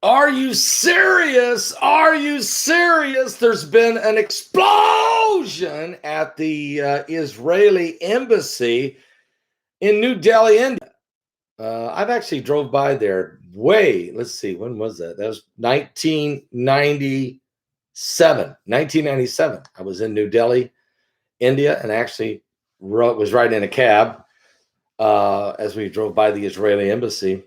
Are you serious? Are you serious? There's been an explosion at the Israeli embassy in New Delhi, India. I've actually drove by there let's see, when was that? That was 1997. 1997. I was in New Delhi, India, and actually was riding in a cab as we drove by the Israeli embassy.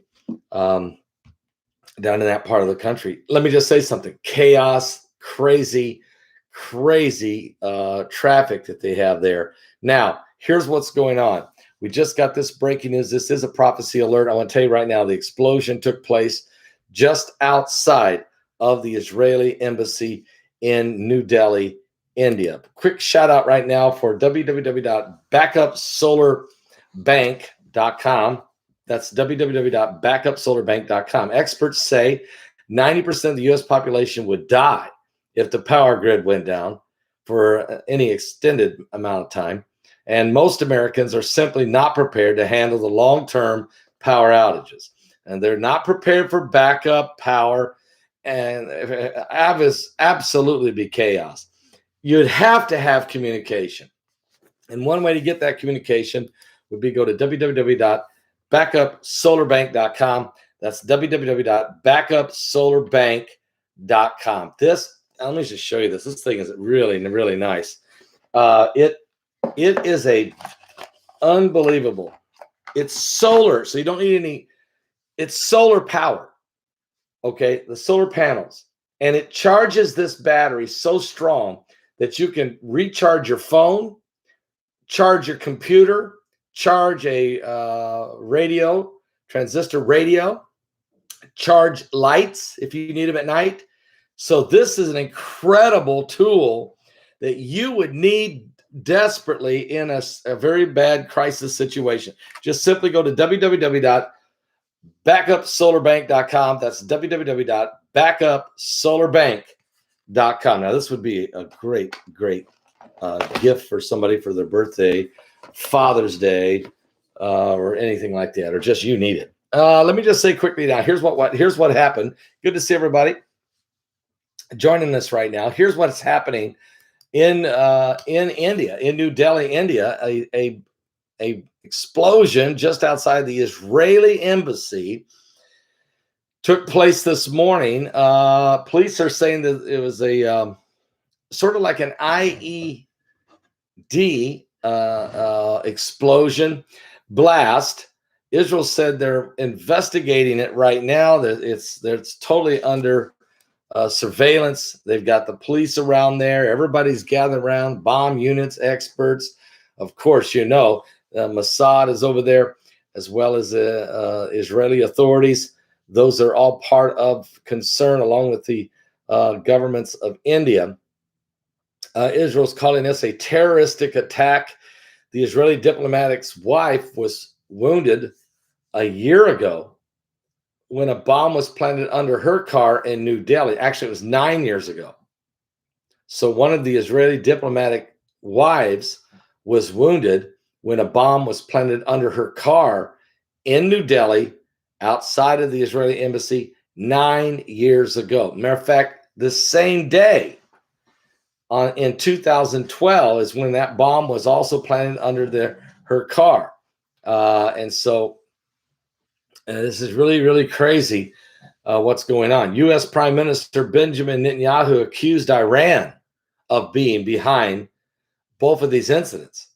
Down in that part of the country. Let me just say something. Chaos, crazy traffic that they have there. Now, here's what's going on. We just got this breaking news. This is a prophecy alert. I want to tell you right now, the explosion took place just outside of the Israeli embassy in New Delhi, India. Quick shout out right now for www.backupsolarbank.com. That's www.backupsolarbank.com. Experts say 90% of the U.S. population would die if the power grid went down for any extended amount of time. And most Americans are simply not prepared to handle the long-term power outages. And they're not prepared for backup power. And absolutely be chaos. You'd have to have communication. And one way to get that communication would be go to www.backupsolarbank.com. That's www.backupsolarbank.com. Let me just show you this. This thing is really, really nice. It is a unbelievable. It's solar, so you don't need any. It's solar power. Okay, the solar panels, and it charges this battery so strong that you can recharge your phone, charge your computer, charge a transistor radio, charge lights if you need them at night. So this is an incredible tool that you would need desperately in a very bad crisis situation. Just simply go to www.backupsolarbank.com. That's www.backupsolarbank.com. Now, this would be a great gift for somebody for their birthday, Father's Day, or anything like that, or just you need it. Let me just say quickly now, here's what happened. Good to see everybody joining us right now. Here's what's happening in India, in New Delhi, India. A explosion just outside the Israeli embassy took place this morning. Police are saying that it was a sort of like an IED explosion blast. Israel said they're investigating it right now. That it's totally under surveillance. They've got the police around there. Everybody's gathered around. Bomb units, experts. Of course, Mossad is over there, as well as Israeli authorities. Those are all part of concern, along with the governments of India. Israel's calling this a terroristic attack. The Israeli diplomat's wife was wounded a year ago when a bomb was planted under her car in New Delhi. Actually, it was 9 years ago. So one of the Israeli diplomatic wives was wounded when a bomb was planted under her car in New Delhi, outside of the Israeli embassy 9 years ago. Matter of fact, the same day in 2012 is when that bomb was also planted under her car. And so this is really, really crazy what's going on. U.S. Prime Minister Benjamin Netanyahu accused Iran of being behind both of these incidents.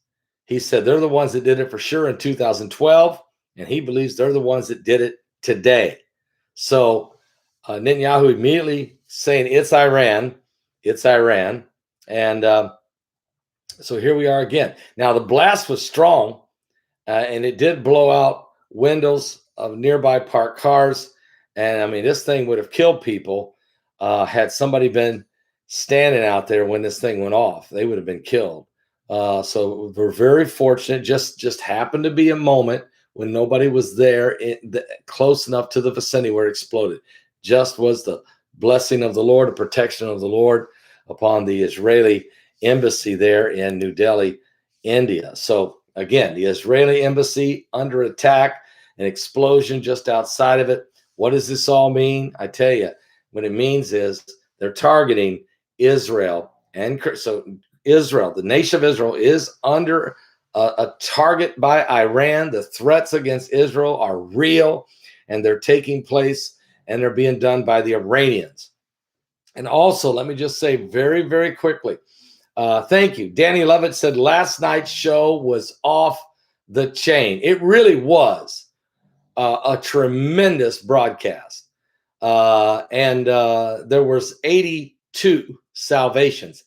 He said they're the ones that did it for sure in 2012, and he believes they're the ones that did it today. So Netanyahu immediately saying it's Iran. And so here we are again. Now, the blast was strong, and it did blow out windows of nearby parked cars. And I mean, this thing would have killed people had somebody been standing out there when this thing went off. They would have been killed. So we're very fortunate. Just happened to be a moment when nobody was there close enough to the vicinity where it exploded. Just was the blessing of the Lord, the protection of the Lord upon the Israeli embassy there in New Delhi, India. So again, the Israeli embassy under attack, an explosion just outside of it. What does this all mean? I tell you, what it means is they're targeting Israel. And so Israel, the nation of Israel, is under a target by Iran. The threats against Israel are real, and they're taking place, and they're being done by the Iranians. And also, let me just say very, very quickly, thank you. Danny Lovett said last night's show was off the chain. It really was a tremendous broadcast. And there was 82 salvations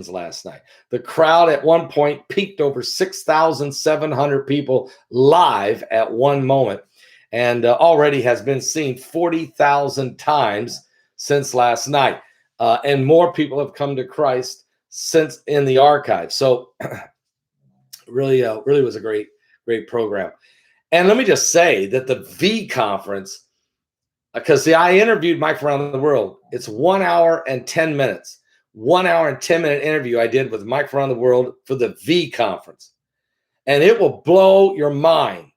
last night. The crowd at one point peaked over 6,700 people live at one moment, and already has been seen 40,000 times since last night. And more people have come to Christ since in the archive. So really was a great program. And let me just say that the V conference, because see, I interviewed Mike from around the world. It's 1 hour and 10 minutes. 1 hour and 10-minute interview I did with Mike from around the world for the V conference. And it will blow your mind.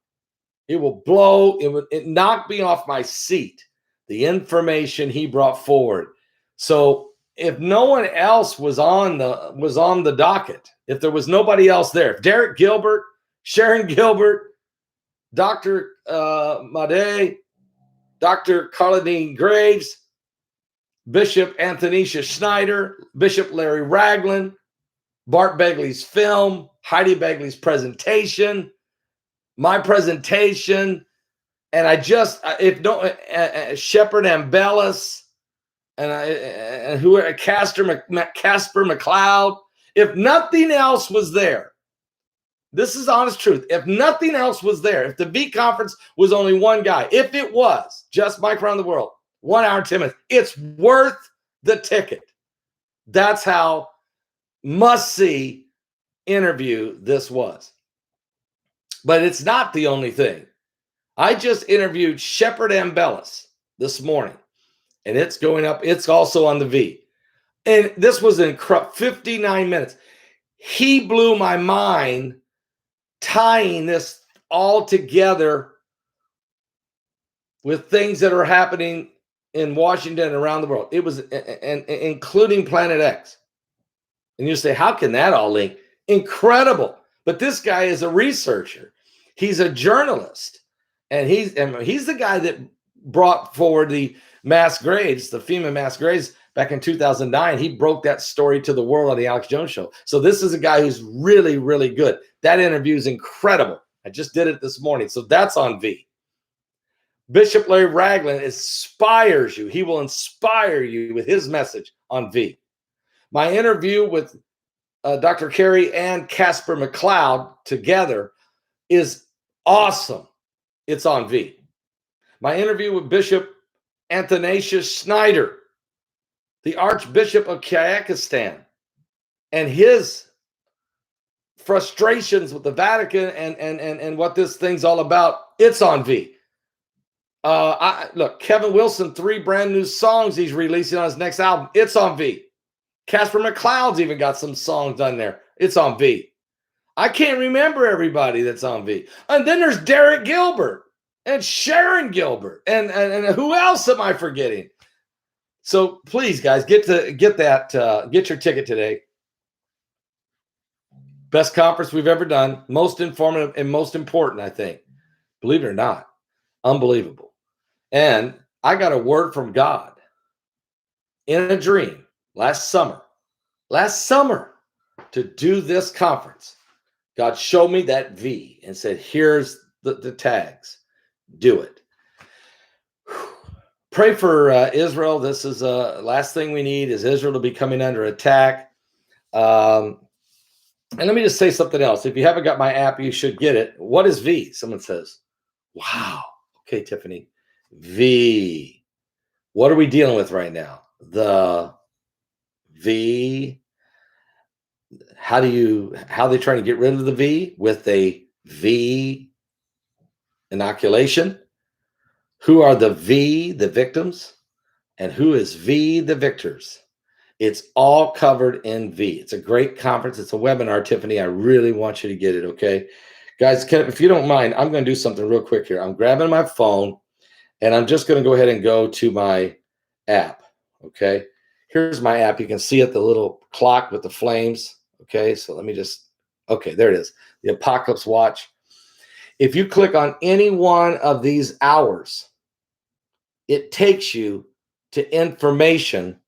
It knocked me off my seat, the information he brought forward. So if no one else was on the docket, if there was nobody else there, if Derek Gilbert, Sharon Gilbert, Dr. Madej, Dr. Carladine Graves, Bishop Antonisha Schneider, Bishop Larry Ragland, Bart Begley's film, Heidi Begley's presentation, my presentation, and Shepard Ambellis, and who are Casper McLeod. If nothing else was there, this is honest truth. If nothing else was there, if the V conference was only one guy, if it was just Mike around the world, 1 hour, 10 minutes, it's worth the ticket. That's how must-see interview this was. But it's not the only thing. I just interviewed Shepard Ambellis this morning, and it's going up. It's also on the V. And this was an incredible 59 minutes. He blew my mind tying this all together with things that are happening in Washington and around the world. It was, and including Planet X. And you say, how can that all link? Incredible. But this guy is a researcher. He's a journalist. And he's the guy that brought forward the mass graves, the FEMA mass graves back in 2009. He broke that story to the world on the Alex Jones show. So this is a guy who's really, really good. That interview is incredible. I just did it this morning. So that's on V. Bishop Larry Ragland inspires you. He will inspire you with his message on V. My interview with Dr. Carey and Casper McLeod together is awesome. It's on V. My interview with Bishop Athanasius Schneider, the Archbishop of Kyrgyzstan, and his frustrations with the Vatican and what this thing's all about, it's on V. Look, Kevin Wilson, 3 brand new songs he's releasing on his next album. It's on V. Casper McLeod's even got some songs on there. It's on V. I can't remember everybody that's on V. And then there's Derek Gilbert and Sharon Gilbert and who else am I forgetting? So please, guys, get your ticket today. Best conference we've ever done. Most informative and most important, I think. Believe it or not. Unbelievable. And I got a word from God in a dream last summer to do this conference. God showed me that V and said, here's the tags. Do it. Pray for Israel. This is last thing we need is Israel to be coming under attack. And let me just say something else. If you haven't got my app, you should get it. What is V? Someone says, wow. Okay, Tiffany. V. What are we dealing with right now? The V. How are they trying to get rid of the V? With a V inoculation? Who are the V, the victims? And who is V, the victors? It's all covered in V. It's a great conference. It's a webinar, Tiffany. I really want you to get it, okay? Guys, if you don't mind, I'm going to do something real quick here. I'm grabbing my phone, and I'm just going to go ahead and go to my app. Okay. Here's my app. You can see it, the little clock with the flames. Okay. So let me just, okay, there it is. The Apocalypse Watch. If you click on any one of these hours, it takes you to information,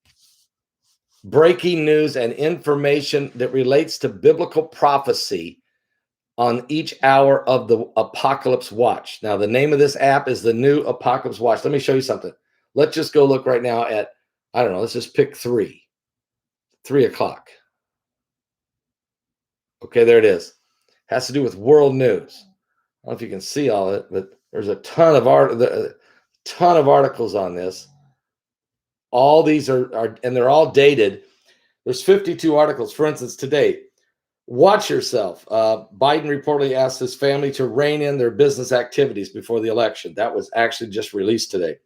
breaking news, and information that relates to biblical prophecy on each hour of the Apocalypse Watch. Now, the name of this app is the new Apocalypse Watch. Let me show you something. Let's just go look right now at, I don't know, let's just pick 3 o'clock. Okay, there it is. Has to do with world news. I don't know if you can see all of it, but there's a ton of articles on this. All these are and they're all dated. There's 52 articles. For instance, today, watch yourself. Biden reportedly asked his family to rein in their business activities before the election. That was actually just released today.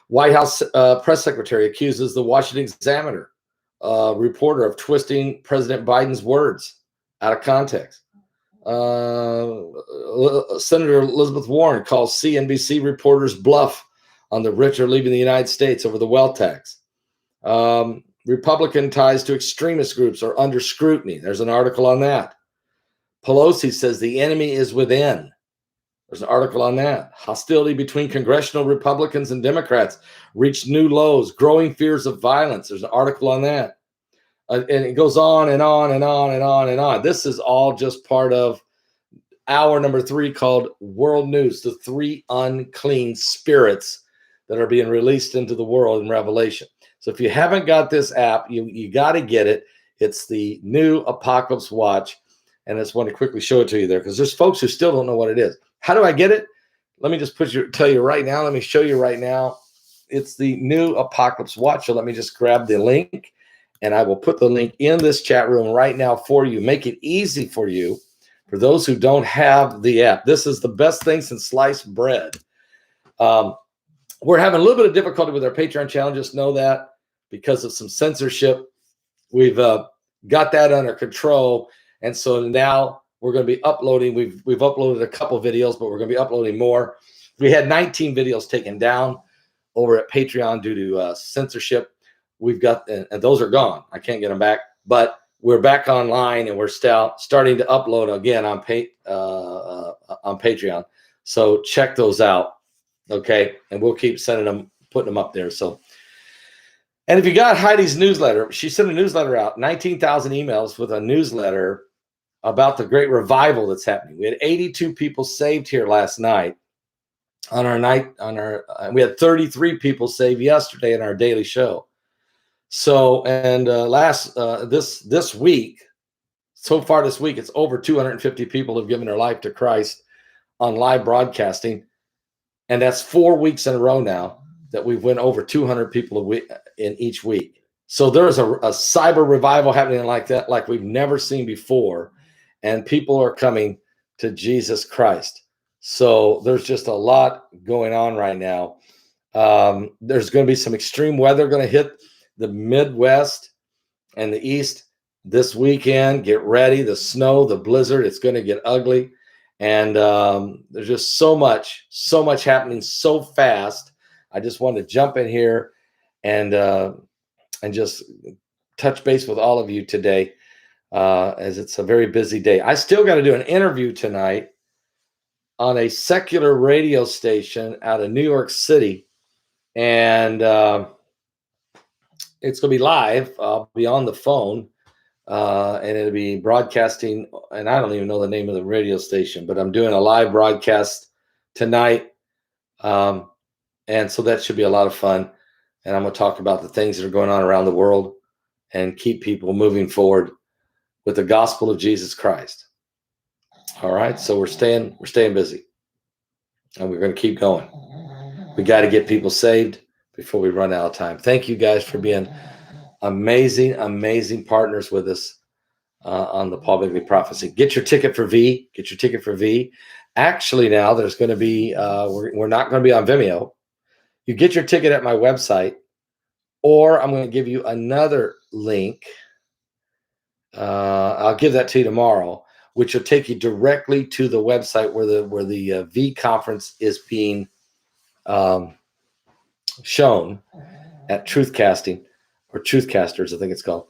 White House press secretary accuses the Washington Examiner reporter of twisting President Biden's words out of context. Senator Elizabeth Warren calls CNBC reporters bluff on the rich are leaving the United States over the wealth tax. Republican ties to extremist groups are under scrutiny. There's an article on that. Pelosi says the enemy is within. There's an article on that. Hostility between congressional Republicans and Democrats reached new lows. Growing fears of violence. There's an article on that. And it goes on and on and on and on and on. This is all just part of hour number 3 called World News, the 3 unclean spirits that are being released into the world in Revelation. So if you haven't got this app, you got to get it. It's the new Apocalypse Watch. And I just want to quickly show it to you there because there's folks who still don't know what it is. How do I get it? Let me just tell you right now. Let me show you right now. It's the new Apocalypse Watch. So let me just grab the link, and I will put the link in this chat room right now for you. Make it easy for you. For those who don't have the app, this is the best thing since sliced bread. We're having a little bit of difficulty with our Patreon channel. Just know that because of some censorship, we've got that under control. And so now we're going to be uploading. We've uploaded a couple videos, but we're going to be uploading more. We had 19 videos taken down over at Patreon due to censorship. We've got, and those are gone. I can't get them back, but we're back online and we're starting to upload again on Patreon. So check those out. Okay. And we'll keep putting them up there. So, and if you got Heidi's newsletter, she sent a newsletter out, 19,000 emails with a newsletter about the great revival that's happening. We had 82 people saved here last night we had 33 people saved yesterday in our daily show. So, and this week, so far this week, it's over 250 people have given their life to Christ on live broadcasting. And that's 4 weeks in a row now that we've went over 200 people in each week. So there's a cyber revival happening like that, like we've never seen before. And people are coming to Jesus Christ. So there's just a lot going on right now. There's going to be some extreme weather going to hit the Midwest and the East this weekend. Get ready. The snow, the blizzard, it's going to get ugly. And there's just so much happening so fast. I just wanted to jump in here and just touch base with all of you today as it's a very busy day. I still got to do an interview tonight on a secular radio station out of New York City. And it's going to be live. I'll be on the phone. And it'll be broadcasting, and I don't even know the name of the radio station, but I'm doing a live broadcast tonight. And so that should be a lot of fun. And I'm going to talk about the things that are going on around the world and keep people moving forward with the gospel of Jesus Christ. All right. So we're staying busy, and we're going to keep going. We got to get people saved before we run out of time. Thank you guys for being amazing partners with us on the Paul Begley Prophecy. Get your ticket for V. Actually, now there's going to be, we're not going to be on Vimeo. You get your ticket at my website, or I'm going to give you another link. I'll give that to you tomorrow. which will take you directly to the website where the V conference is being shown at Truthcasting, or Truthcasters, I think it's called.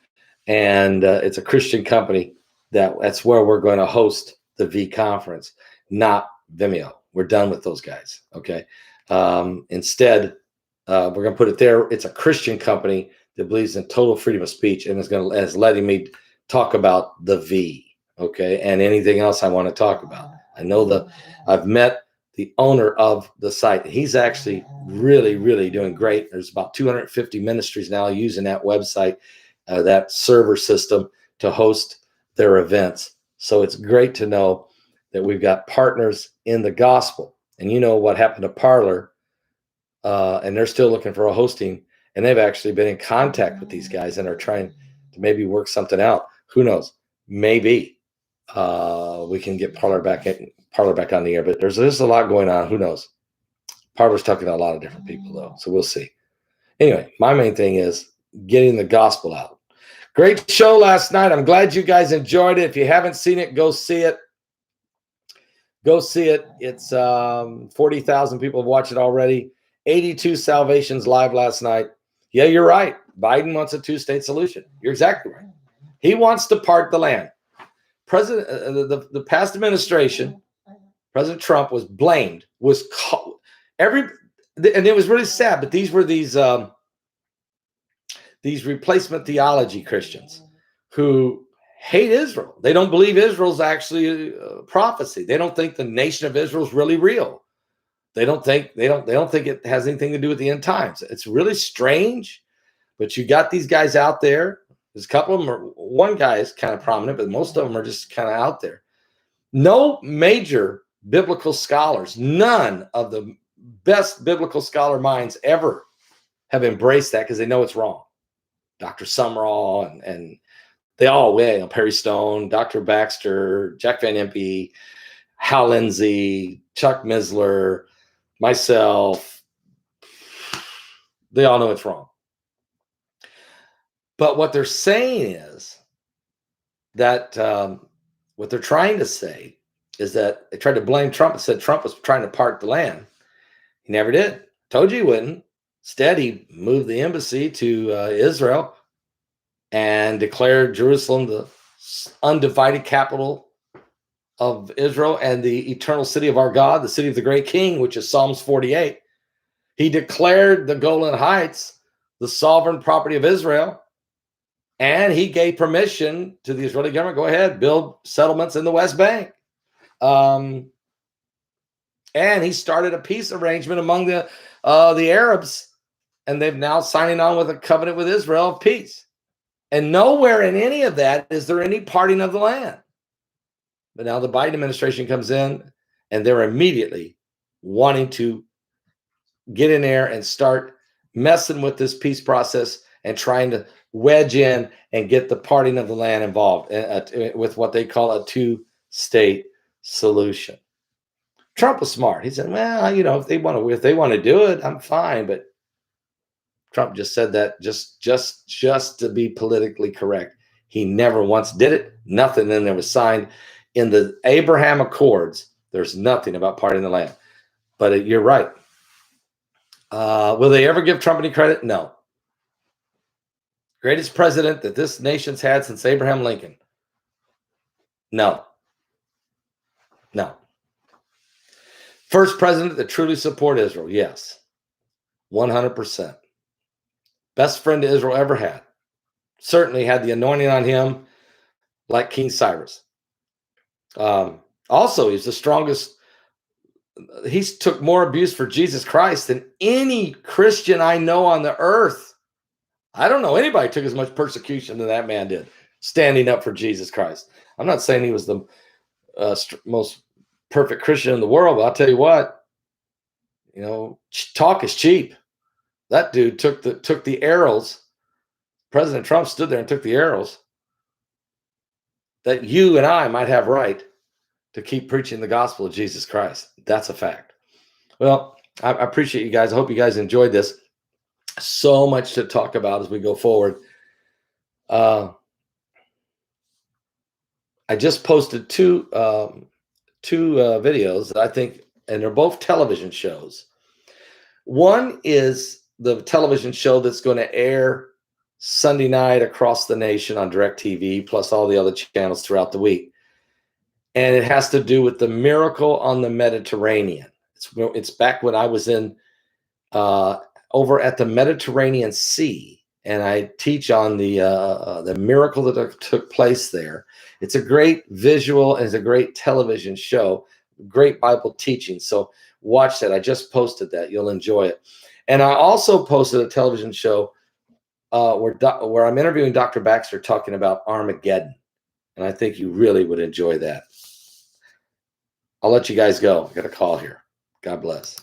And it's a Christian company that's where we're going to host the V conference, not Vimeo. We're done with those guys. Okay. Instead, we're going to put it there. It's a Christian company that believes in total freedom of speech and is letting me talk about the V. Okay. And anything else I want to talk about. I know I've met the owner of the site. He's actually really, really doing great. There's about 250 ministries now using that website, that server system to host their events. So it's great to know that we've got partners in the gospel. And you know what happened to Parler, and they're still looking for a hosting, and they've actually been in contact with these guys and are trying to maybe work something out. Who knows? Maybe we can get Parler back on the air, but there's a lot going on. Who knows? Parler's talking to a lot of different people though, so we'll see. Anyway, my main thing is getting the gospel out. Great show last night. I'm glad you guys enjoyed it. If you haven't seen it, go see it. Go see it. It's 40,000 people have watched it already. 82 salvations live last night. Yeah, you're right. Biden wants a two-state solution. You're exactly right. He wants to part the land. The past administration, President Trump was blamed, and it was really sad, but these were these replacement theology Christians who hate Israel. They don't believe Israel's actually prophecy. They don't think the nation of Israel is really real. They don't think it has anything to do with the end times. It's really strange, but you got these guys out there. There's a couple of them. One guy is kind of prominent, but most of them are just kind of out there. No major biblical scholars, none of the best biblical scholar minds ever have embraced that because they know it's wrong. Dr. Sumrall and they all weigh. Perry Stone, Dr. Baxter, Jack Van Impe, Hal Lindsey, Chuck Misler, myself. They all know it's wrong. But what they're saying is that what they're trying to say is that they tried to blame Trump and said Trump was trying to part the land. He never did. Told you he wouldn't. Instead, he moved the embassy to Israel and declared Jerusalem the undivided capital of Israel and the eternal city of our God, the city of the great king, which is Psalms 48. He declared the Golan Heights the sovereign property of Israel. And he gave permission to the Israeli government, go ahead, build settlements in the West Bank. And he started a peace arrangement among the Arabs, and they've now signing on with a covenant with Israel of peace. And nowhere in any of that is there any parting of the land. But now the Biden administration comes in, and they're immediately wanting to get in there and start messing with this peace process and trying to wedge in and get the parting of the land involved with what they call a two-state solution. Trump was smart. He said, well, you know, if they want to do it, I'm fine. But Trump just said that just to be politically correct. He never once did it. Nothing in there was signed. In the Abraham Accords, there's nothing about parting the land. But you're right. Will they ever give Trump any credit? No. Greatest president that this nation's had since Abraham Lincoln? No. First president that truly supported Israel? Yes. 100%. Best friend Israel ever had. Certainly had the anointing on him like King Cyrus. Also, he's the strongest. He took more abuse for Jesus Christ than any Christian I know on the earth. I don't know anybody who took as much persecution than that man did, standing up for Jesus Christ. I'm not saying he was the most perfect Christian in the world, but I'll tell you what, you know, talk is cheap. That dude took the arrows. President Trump stood there and took the arrows that you and I might have right to keep preaching the gospel of Jesus Christ. That's a fact. Well, I appreciate you guys. I hope you guys enjoyed this. So much to talk about as we go forward. I just posted two videos that I think, and they're both television shows. One is the television show that's going to air Sunday night across the nation on DirecTV, plus all the other channels throughout the week. And it has to do with the miracle on the Mediterranean. It's back when I was in over at the Mediterranean Sea, and I teach on the miracle that took place there. It's a great visual and it's a great television show, great Bible teaching. So watch that. I just posted that. You'll enjoy it. And I also posted a television show where I'm interviewing Dr. Baxter talking about Armageddon. And I think you really would enjoy that. I'll let you guys go. I got a call here. God bless.